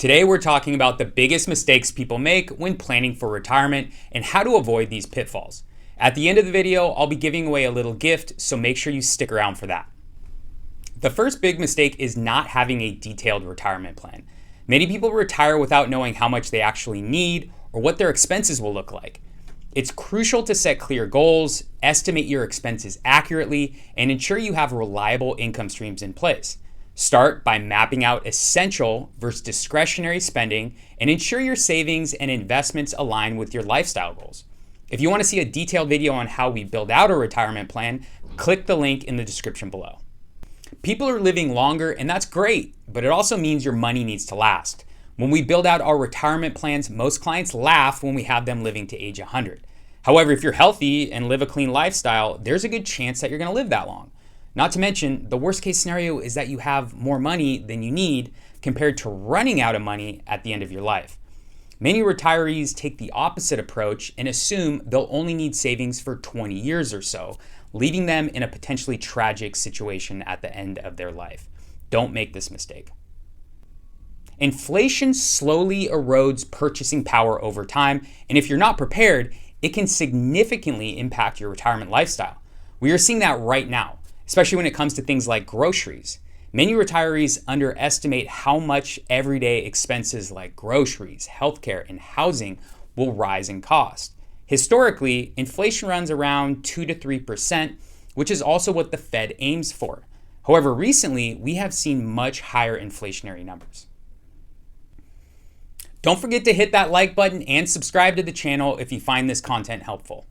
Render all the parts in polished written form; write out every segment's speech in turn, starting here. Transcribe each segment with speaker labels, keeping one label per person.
Speaker 1: Today we're talking about the biggest mistakes people make when planning for retirement and how to avoid these pitfalls. At the end of the video, I'll be giving away a little gift, so make sure you stick around for that. The first big mistake is not having a detailed retirement plan. Many people retire without knowing how much they actually need or what their expenses will look like. It's crucial to set clear goals, estimate your expenses accurately, and ensure you have reliable income streams in place. Start by mapping out essential versus discretionary spending and ensure your savings and investments align with your lifestyle goals. If you want to see a detailed video on how we build out a retirement plan, click the link in the description below. People are living longer, and that's great, but it also means your money needs to last. When we build out our retirement plans, most clients laugh when we have them living to age 100. However, if you're healthy and live a clean lifestyle, there's a good chance that you're going to live that long. Not to mention, the worst case scenario is that you have more money than you need compared to running out of money at the end of your life. Many retirees take the opposite approach and assume they'll only need savings for 20 years or so, leaving them in a potentially tragic situation at the end of their life. Don't make this mistake. Inflation slowly erodes purchasing power over time, and if you're not prepared, it can significantly impact your retirement lifestyle. We are seeing that right now, especially when it comes to things like groceries. Many retirees underestimate how much everyday expenses like groceries, healthcare, and housing will rise in cost. Historically, inflation runs around 2 to 3%, which is also what the Fed aims for. However, recently, we have seen much higher inflationary numbers. Don't forget to hit that like button and subscribe to the channel if you find this content helpful.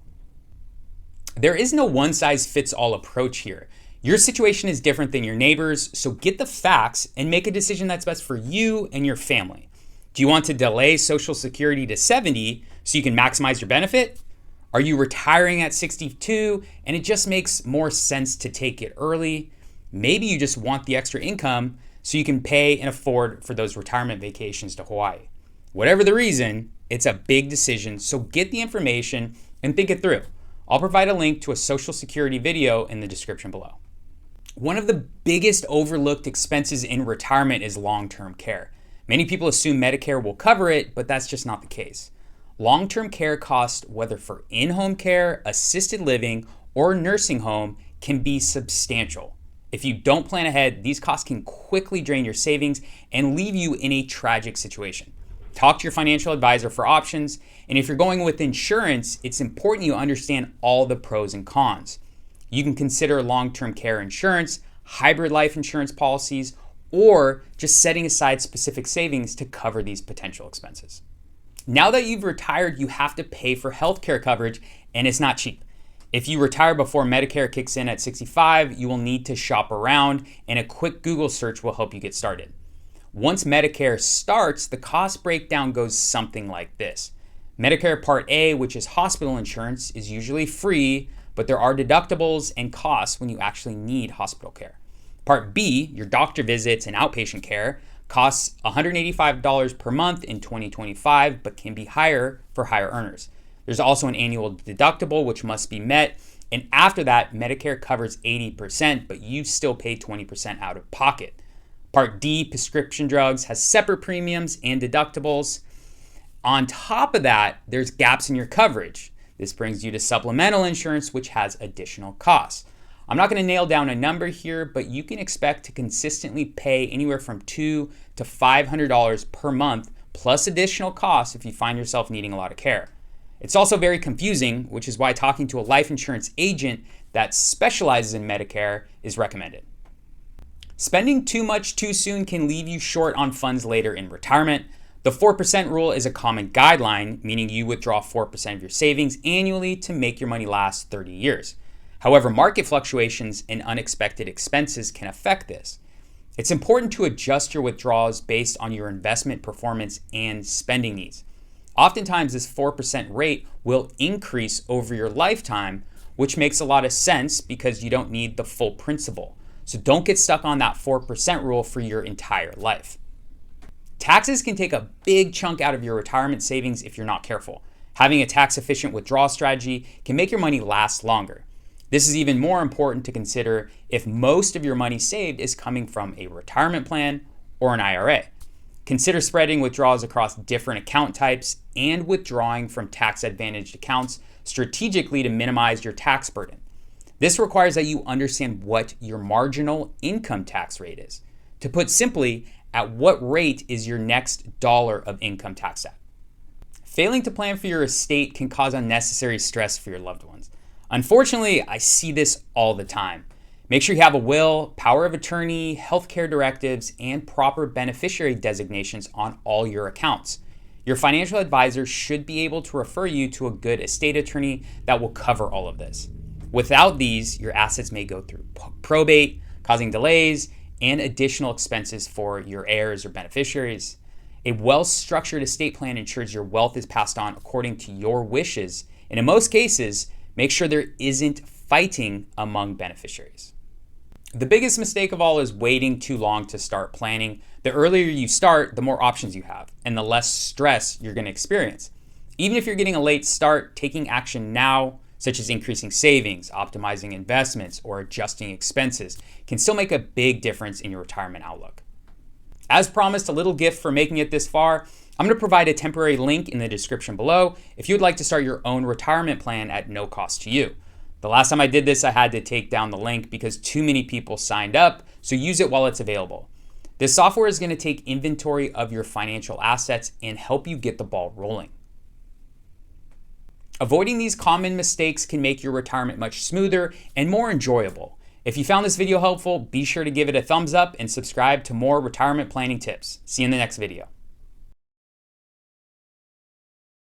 Speaker 1: There is no one-size-fits-all approach here. Your situation is different than your neighbor's, so get the facts and make a decision that's best for you and your family. Do you want to delay Social Security to 70 so you can maximize your benefit? Are you retiring at 62 and it just makes more sense to take it early? Maybe you just want the extra income so you can pay and afford for those retirement vacations to Hawaii. Whatever the reason, it's a big decision, so get the information and think it through. I'll provide a link to a Social Security video in the description below. One of the biggest overlooked expenses in retirement is long-term care. Many people assume Medicare will cover it, but that's just not the case. Long-term care costs, whether for in-home care, assisted living, or nursing home, can be substantial. If you don't plan ahead, these costs can quickly drain your savings and leave you in a tragic situation. Talk to your financial advisor for options, and if you're going with insurance, it's important you understand all the pros and cons. You can consider long-term care insurance, hybrid life insurance policies, or just setting aside specific savings to cover these potential expenses. Now that you've retired, you have to pay for healthcare coverage, and it's not cheap. If you retire before Medicare kicks in at 65, you will need to shop around, and a quick Google search will help you get started. Once Medicare starts, the cost breakdown goes something like this. Medicare Part A, which is hospital insurance, is usually free, but there are deductibles and costs when you actually need hospital care. Part B, your doctor visits and outpatient care, costs $185 per month in 2025, but can be higher for higher earners. There's also an annual deductible, which must be met. And after that, Medicare covers 80%, but you still pay 20% out of pocket. Part D, prescription drugs, has separate premiums and deductibles. On top of that, there's gaps in your coverage. This brings you to supplemental insurance, which has additional costs. I'm not going to nail down a number here, but you can expect to consistently pay anywhere from $200 to $500 per month, plus additional costs if you find yourself needing a lot of care. It's also very confusing, which is why talking to a life insurance agent that specializes in Medicare is recommended. Spending too much too soon can leave you short on funds later in retirement. The 4% rule is a common guideline, meaning you withdraw 4% of your savings annually to make your money last 30 years. However, market fluctuations and unexpected expenses can affect this. It's important to adjust your withdrawals based on your investment performance and spending needs. Oftentimes, this 4% rate will increase over your lifetime, which makes a lot of sense because you don't need the full principal. So don't get stuck on that 4% rule for your entire life. Taxes can take a big chunk out of your retirement savings if you're not careful. Having a tax-efficient withdrawal strategy can make your money last longer. This is even more important to consider if most of your money saved is coming from a retirement plan or an IRA. Consider spreading withdrawals across different account types and withdrawing from tax-advantaged accounts strategically to minimize your tax burden. This requires that you understand what your marginal income tax rate is. To put simply, at what rate is your next dollar of income taxed at? Failing to plan for your estate can cause unnecessary stress for your loved ones. Unfortunately, I see this all the time. Make sure you have a will, power of attorney, healthcare directives, and proper beneficiary designations on all your accounts. Your financial advisor should be able to refer you to a good estate attorney that will cover all of this. Without these, your assets may go through probate, causing delays and additional expenses for your heirs or beneficiaries. A well-structured estate plan ensures your wealth is passed on according to your wishes, and in most cases, make sure there isn't fighting among beneficiaries. The biggest mistake of all is waiting too long to start planning. The earlier you start, the more options you have, and the less stress you're going to experience. Even if you're getting a late start, taking action now, such as increasing savings, optimizing investments, or adjusting expenses, can still make a big difference in your retirement outlook. As promised, a little gift for making it this far. I'm going to provide a temporary link in the description below if you would like to start your own retirement plan at no cost to you. The last time I did this, I had to take down the link because too many people signed up, so use it while it's available. This software is going to take inventory of your financial assets and help you get the ball rolling. Avoiding these common mistakes can make your retirement much smoother and more enjoyable. If you found this video helpful, be sure to give it a thumbs up and subscribe to more retirement planning tips. See you in the next video.